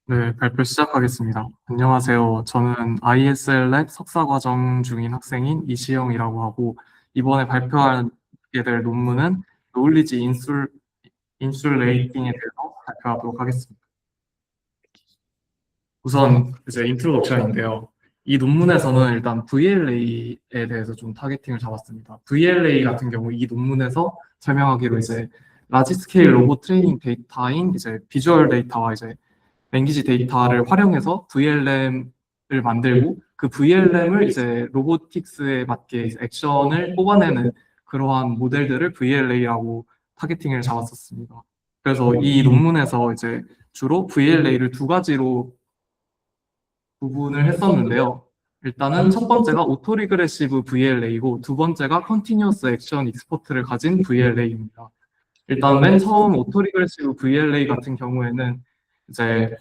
네, 발표 시작하겠습니다. 안녕하세요. 저는 ISL 랩 석사 과정 중인 학생인 이시영이라고 하고, 이번에 발표하게 될 논문은 노을리지 인슐레이팅에 대해서 발표하도록 하겠습니다. 우선 이제 인트로덕션인데요. 이 논문에서는 일단 VLA에 대해서 좀 타겟팅을 잡았습니다. VLA 같은 경우 이 논문에서 설명하기로 이제 라지 스케일 로봇 트레이닝 데이터인 이제 비주얼 데이터와 이제 랭귀지 데이터를 활용해서 VLM을 만들고 그 VLM을 이제 로보틱스에 맞게 이제 액션을 뽑아내는 그러한 모델들을 VLA라고 타겟팅을 잡았었습니다. 그래서 이 논문에서 이제 주로 VLA를 두 가지로 구분을 했었는데요. 일단은 첫 번째가 오토리그레시브 VLA고 두 번째가 컨티뉴어스 액션 익스포트를 가진 VLA입니다. 일단 맨 처음 오토리그레시브 VLA 같은 경우에는 이제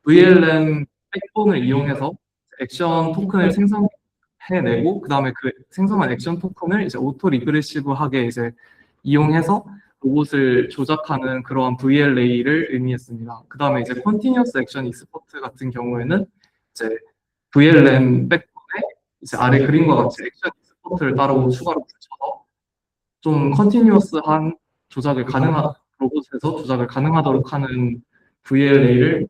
VLM 백본을 이용해서 액션 토큰을 생성해내고 그다음에 그 생성한 액션 토큰을 이제 오토 리그레시브하게 이제 이용해서 로봇을 조작하는 그러한 VLA를 의미했습니다. 그다음에 이제 컨티뉴어스 액션 익스포트 같은 경우에는 이제 VLM 백본에 이제 아래 그림과 같이 액션 익스포트를 따로 추가로 붙여서 좀 컨티뉴어스한 조작을 가능한 로봇에서 조작을 가능하도록 하는 VLA를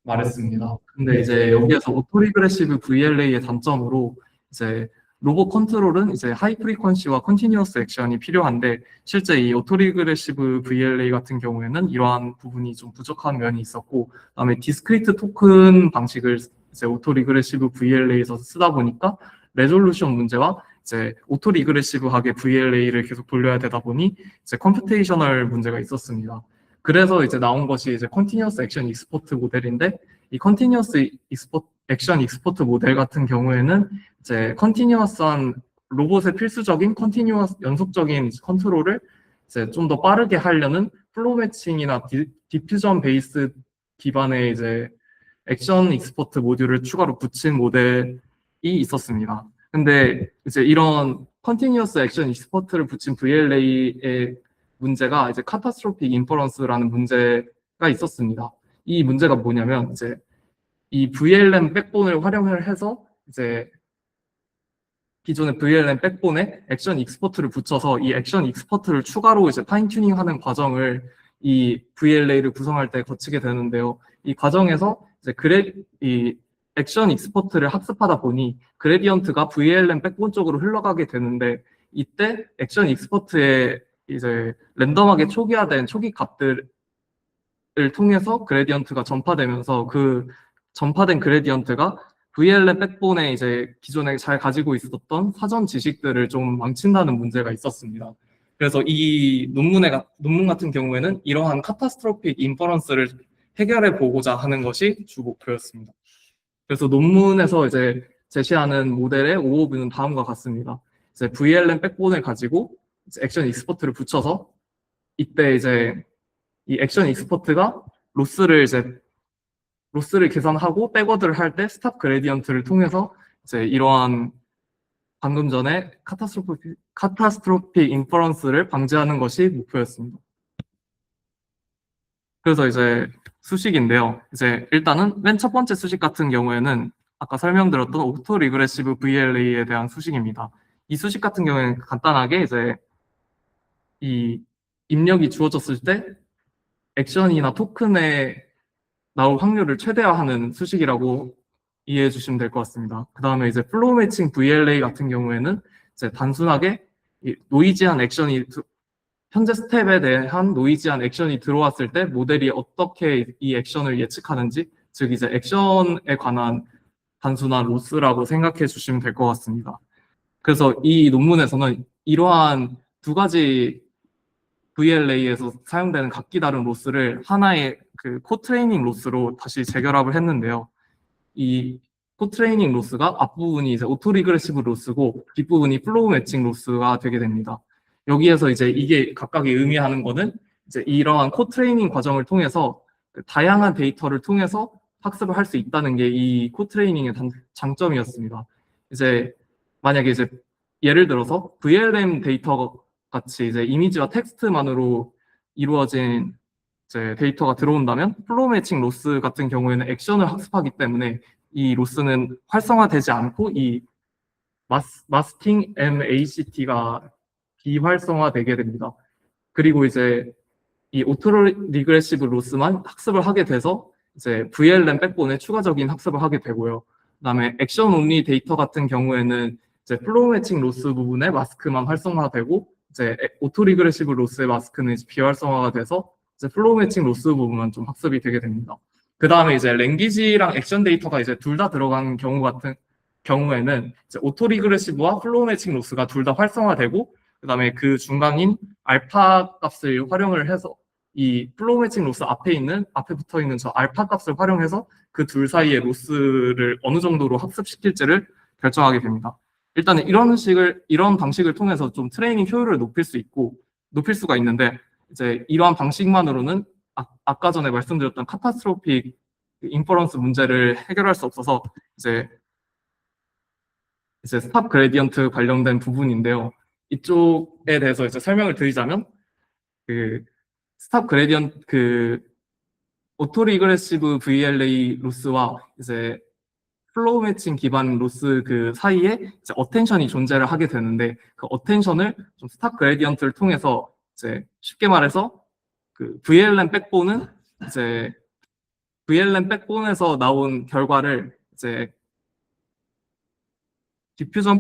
말했습니다. 근데 이제 여기에서 오토리그레시브 VLA의 단점으로 이제 로봇 컨트롤은 이제 하이 프리퀀시와 컨티뉴어스 액션이 필요한데 실제 이 오토리그레시브 VLA 같은 경우에는 이러한 부분이 좀 부족한 면이 있었고 그다음에 디스크리트 토큰 방식을 이제 오토리그레시브 VLA에서 쓰다 보니까 레졸루션 문제와 이제 오토리그레시브하게 VLA를 계속 돌려야 되다 보니 이제 컴퓨테이셔널 문제가 있었습니다. 그래서 이제 나온 것이 이제 컨티뉴어스 액션 익스포트 모델인데 이 컨티뉴어스 액션 익스포트 모델 같은 경우에는 이제 컨티뉴어스한 로봇의 필수적인 컨티뉴어스 연속적인 컨트롤을 이제 좀 더 빠르게 하려는 플로우 매칭이나 디퓨전 베이스 기반의 이제 액션 익스포트 모듈을 추가로 붙인 모델이 있었습니다. 근데 이제 이런 컨티뉴어스 액션 익스포트를 붙인 VLA의 문제가 이제 카타스트로픽 인퍼런스라는 문제가 있었습니다. 이 문제가 뭐냐면 이제 이 VLM 백본을 활용을 해서 이제 기존의 VLM 백본에 액션 익스포트를 붙여서 이 액션 익스포트를 추가로 이제 파인 튜닝하는 과정을 이 VLA를 구성할 때 거치게 되는데요. 이 과정에서 이제 이 액션 익스포트를 학습하다 보니 그레디언트가 VLM 백본 쪽으로 흘러가게 되는데 이때 액션 익스포트에 이제 랜덤하게 초기화된 초기 값들을 통해서 그레디언트가 전파되면서 그 전파된 그레디언트가 VLM 백본에 이제 기존에 잘 가지고 있었던 사전 지식들을 좀 망친다는 문제가 있었습니다. 그래서 이 논문 같은 경우에는 이러한 카타스트로픽 인퍼런스를 해결해 보고자 하는 것이 주 목표였습니다. 그래서 논문에서 이제 제시하는 모델의 오버뷰는 다음과 같습니다. 이제 VLM 백본을 가지고 이제 액션 익스포트를 붙여서 이때 이제 이 액션 익스포트가 로스를 계산하고 백워드를 할 때 스탑 그레디언트를 통해서 이제 이러한 방금 전에 카타스트로픽 인퍼런스를 방지하는 것이 목표였습니다. 그래서 이제 수식인데요. 이제 일단은 맨 첫 번째 수식 같은 경우에는 아까 설명드렸던 오토 리그레시브 VLA에 대한 수식입니다. 이 수식 같은 경우에는 간단하게 이제 이 입력이 주어졌을 때 액션이나 토큰에 나올 확률을 최대화하는 수식이라고 이해해 주시면 될 것 같습니다. 그 다음에 이제 플로우 매칭 VLA 같은 경우에는 이제 단순하게 노이지한 액션이 현재 스텝에 대한 노이지한 액션이 들어왔을 때 모델이 어떻게 이 액션을 예측하는지 즉 이제 액션에 관한 단순한 로스라고 생각해 주시면 될 것 같습니다. 그래서 이 논문에서는 이러한 두 가지 VLA에서 사용되는 각기 다른 로스를 하나의 그 코트레이닝 로스로 다시 재결합을 했는데요. 이 코트레이닝 로스가 앞부분이 이제 오토리그레시브 로스고 뒷부분이 플로우 매칭 로스가 되게 됩니다. 여기에서 이제 이게 각각이 의미하는 거는 이제 이러한 코트레이닝 과정을 통해서 다양한 데이터를 통해서 학습을 할 수 있다는 게 이 코트레이닝의 장점이었습니다. 이제 만약에 이제 예를 들어서 VLM 데이터 같이 이제 이미지와 텍스트만으로 이루어진 이제 데이터가 들어온다면 플로우 매칭 로스 같은 경우에는 액션을 학습하기 때문에 이 로스는 활성화되지 않고 이 마스킹 MACT가 비활성화되게 됩니다. 그리고 이제 이 오토 리그레시브 로스만 학습을 하게 돼서 이제 VLM 백본에 추가적인 학습을 하게 되고요. 그다음에 액션 온리 데이터 같은 경우에는 이제 플로우 매칭 로스 부분에 마스크만 활성화되고 이제 오토 리그레시브 로스의 마스크는 이제 비활성화가 돼서 이제 플로우 매칭 로스 부분만 좀 학습이 되게 됩니다. 그다음에 이제 랭귀지랑 액션 데이터가 이제 둘 다 들어간 경우 같은 경우에는 이제 오토 리그레시브와 플로우 매칭 로스가 둘 다 활성화되고 그다음에 그 중간인 알파 값을 활용을 해서 이 플로우 매칭 로스 앞에 붙어 있는 저 알파 값을 활용해서 그 둘 사이의 로스를 어느 정도로 학습시킬지를 결정하게 됩니다. 일단은 이런 방식을 통해서 좀 트레이닝 효율을 높일 수가 있는데 이제 이러한 방식만으로는 아까 전에 말씀드렸던 카타스트로픽 인퍼런스 문제를 해결할 수 없어서 이제 스탑 그레디언트 관련된 부분인데요. 이쪽에 대해서 이제 설명을 드리자면 그 스탑 그레디언트 오토 리그레시브 VLA 로스와 이제 플로우 매칭 기반 로스 그 사이에 이제 어텐션이 존재를 하게 되는데 그 어텐션을 좀 스탑 그레디언트를 통해서 이제 쉽게 말해서 그 VLM 백본에서 나온 결과를 이제 디퓨전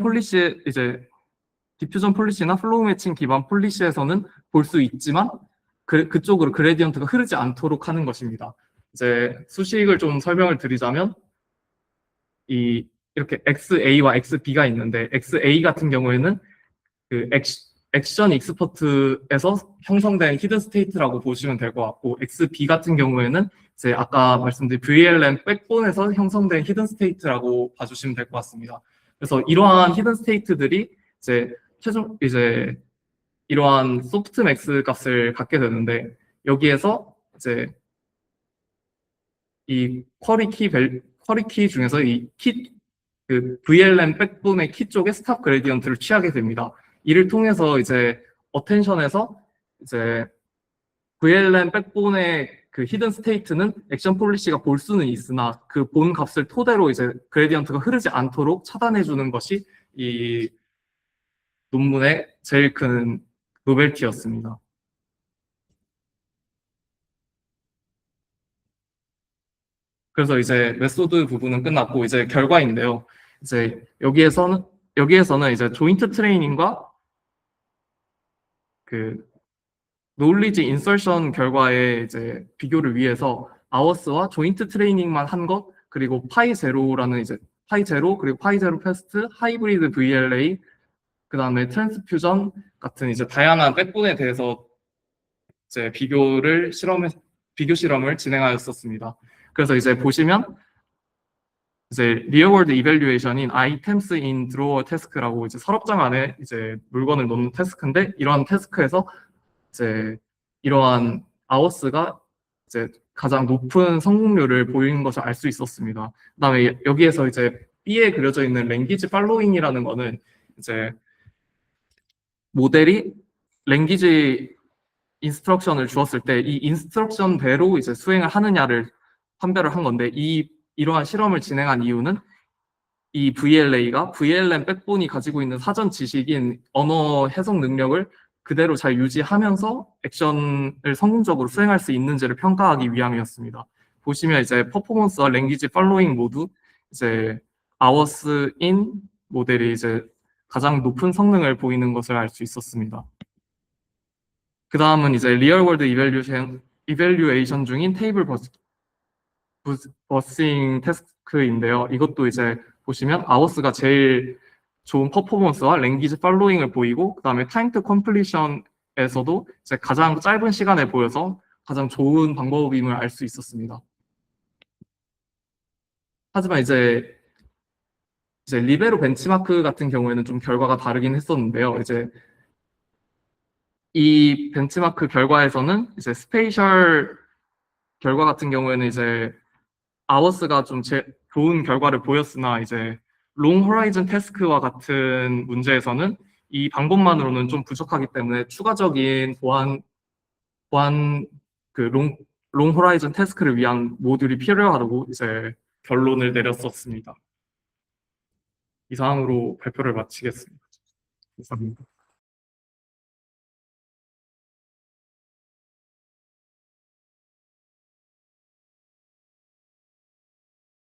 폴리시나 플로우 매칭 기반 폴리시에서는 볼 수 있지만 그쪽으로 그레디언트가 흐르지 않도록 하는 것입니다. 이제 수식을 좀 설명을 드리자면 이렇게 XA와 XB가 있는데 XA 같은 경우에는 그 액션 익스퍼트에서 형성된 히든 스테이트라고 보시면 될 것 같고 XB 같은 경우에는 이제 아까 말씀드린 VLM 백본에서 형성된 히든 스테이트라고 봐주시면 될 것 같습니다. 그래서 이러한 히든 스테이트들이 이제 이러한 소프트맥스 값을 갖게 되는데 여기에서 이제 이 쿼리 키 중에서 그 VLM 백본의 키 쪽에 스탑 그레디언트를 취하게 됩니다. 이를 통해서 이제 어텐션에서 이제 VLM 백본의 그 히든 스테이트는 액션 폴리시가 볼 수는 있으나 그 본 값을 토대로 이제 그레디언트가 흐르지 않도록 차단해 주는 것이 이 논문의 제일 큰 노벨티였습니다. 그래서 이제 메소드 부분은 끝났고 이제 결과인데요. 이제 여기에서는 이제 조인트 트레이닝과 그 노리지 인설션 결과의 이제 비교를 위해서 아워스와 조인트 트레이닝만 한 것, 그리고 파이 제로라는 이제 파이 제로 그리고 파이 제로 패스트, 하이브리드 VLA, 그다음에 트랜스퓨전 같은 이제 다양한 백본에 대해서 이제 비교 실험을 진행하였었습니다. 그래서 이제 보시면 이제 리얼 월드 이밸류에이션인 아이템스 인 드로어 태스크라고 이제 서랍장 안에 이제 물건을 놓는 태스크인데 이러한 태스크에서 이제 이러한 아워스가 이제 가장 높은 성공률을 보이는 것을 알 수 있었습니다. 그다음에 여기에서 이제 B에 그려져 있는 랭귀지 팔로잉이라는 거는 이제 모델이 랭귀지 인스트럭션을 주었을 때 이 인스트럭션대로 이제 수행을 하느냐를 판별을 한 건데 이러한 실험을 진행한 이유는 이 VLA가 VLM 백본이 가지고 있는 사전 지식인 언어 해석 능력을 그대로 잘 유지하면서 액션을 성공적으로 수행할 수 있는지를 평가하기 위함이었습니다. 보시면 이제 퍼포먼스와 랭귀지 팔로잉 모두 이제 아워스 인 모델이 이제 가장 높은 성능을 보이는 것을 알 수 있었습니다. 그 다음은 이제 리얼 월드 이밸류에이션 중인 테이블 버싱 태스크인데요. 이것도 이제 보시면 아워스가 제일 좋은 퍼포먼스와 랭귀지 팔로잉을 보이고, 그 다음에 타임 투 컴플리션에서도 이제 가장 짧은 시간에 보여서 가장 좋은 방법임을 알 수 있었습니다. 하지만 이제 리베로 벤치마크 같은 경우에는 좀 결과가 다르긴 했었는데요. 이제 이 벤치마크 결과에서는 이제 스페이셜 결과 같은 경우에는 이제 아워스가 좀 좋은 결과를 보였으나 이제 롱 호라이즌 태스크와 같은 문제에서는 이 방법만으로는 좀 부족하기 때문에 추가적인 보완 롱 호라이즌 태스크를 위한 모듈이 필요하다고 이제 결론을 내렸었습니다. 이상으로 발표를 마치겠습니다. 감사합니다.